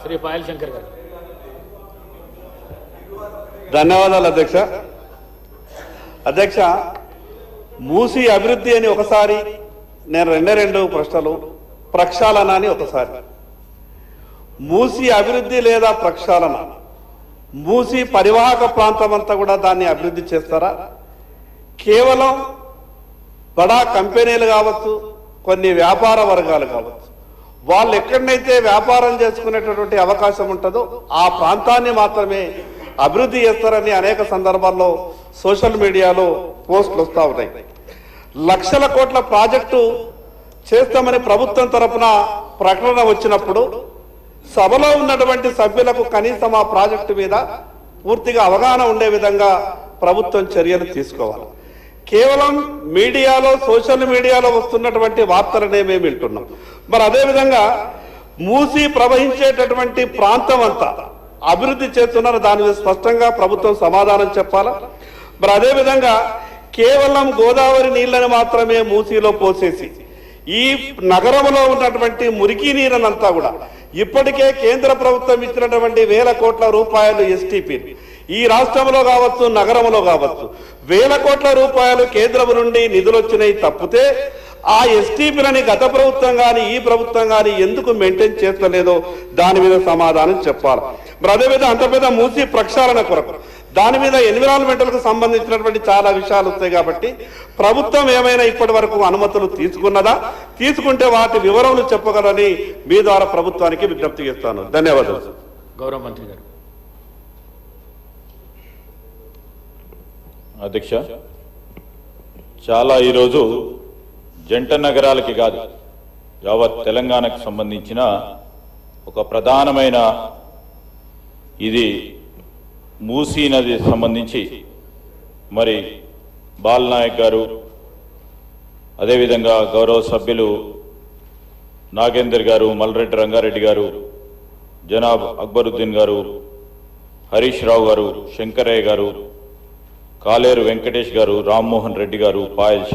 శ్రీ పాయల్ శంకర్ గారు. ధన్యవాదాలు అధ్యక్ష. అధ్యక్ష, మూసి అభివృద్ధి అని ఒకసారి, నేను రెండు ప్రశ్నలు, ప్రక్షాళన అని ఒకసారి. మూసి అభివృద్ధి లేదా ప్రక్షాళన, మూసి పరివాహక ప్రాంతం అంతా కూడా దాన్ని అభివృద్ధి చేస్తారా? కేవలం బడా కంపెనీలు కావచ్చు, కొన్ని వ్యాపార వర్గాలు కావచ్చు, వాళ్ళు ఎక్కడనైతే వ్యాపారం చేసుకునేటటువంటి అవకాశం ఉంటుందో ఆ ప్రాంతాన్ని మాత్రమే అభివృద్ధి చేస్తారని అనేక సందర్భాల్లో సోషల్ మీడియాలో పోస్టులు వస్తూ ఉన్నాయి. లక్షల కోట్ల ప్రాజెక్టు చేస్తామని ప్రభుత్వం తరఫున ప్రకటన వచ్చినప్పుడు సభలో ఉన్నటువంటి సభ్యులకు కనీసం ఆ ప్రాజెక్టు మీద పూర్తిగా అవగాహన ఉండే విధంగా ప్రభుత్వం చర్యలు తీసుకోవాలి. కేవలం మీడియాలో, సోషల్ మీడియాలో వస్తున్నటువంటి వార్తలనే మేము వింటున్నాం. మరి అదేవిధంగా మూసి ప్రవహించేటటువంటి ప్రాంతం అంతా అభివృద్ధి చేస్తున్నారు, దాని మీద స్పష్టంగా ప్రభుత్వం సమాధానం చెప్పాలా? మరి అదేవిధంగా కేవలం గోదావరి నీళ్లను మాత్రమే మూసిలో పోసేసి ఈ నగరంలో ఉన్నటువంటి మురికి నీరనంతా కూడా ఇప్పటికే కేంద్ర ప్రభుత్వం ఇచ్చినటువంటి వేల కోట్ల రూపాయలు ఎస్టీపీ ఈ రాష్ట్రంలో కావచ్చు, నగరంలో కావచ్చు, వేల కోట్ల రూపాయలు కేంద్రం నుండి నిధులు వచ్చినాయి తప్పితే ఆ ఎస్టీపీలని గత ప్రభుత్వం కానీ ఈ ప్రభుత్వం కానీ ఎందుకు మెయింటైన్ చేస్తలేదో దాని మీద సమాధానం చెప్పాలి. మరి అదేవిధంగా అంత పెద్ద మూసి ప్రక్షాళన కొరకు దాని మీద ఎన్విరాన్మెంటల్ కు సంబంధించినటువంటి చాలా విషయాలు వస్తాయి కాబట్టి ప్రభుత్వం ఏమైనా ఇప్పటి వరకు అనుమతులు తీసుకున్నదా, తీసుకుంటే వాటి వివరాలు చెప్పగలని మీ ద్వారా ప్రభుత్వానికి విజ్ఞప్తి చేస్తాను. ధన్యవాదాలు. గౌరవ మంత్రి గారు. అధ్యక్ష, చాలా ఈరోజు జంట నగరాలకి కాదు, యావత్ తెలంగాణకు సంబంధించిన ఒక ప్రధానమైన ఇది మూసీ నది సంబంధించి మరి బాలనాయక్ గారు, అదేవిధంగా గౌరవ సభ్యులు నాగేందర్ గారు, మల్రెడ్డి రంగారెడ్డి గారు, జనాబ్ అక్బరుద్దీన్ గారు, హరీష్ రావు గారు, శంకరయ్య గారు, కాలేరు వెంకటేష్ గారు, రామ్మోహన్ రెడ్డి గారు, పాయల్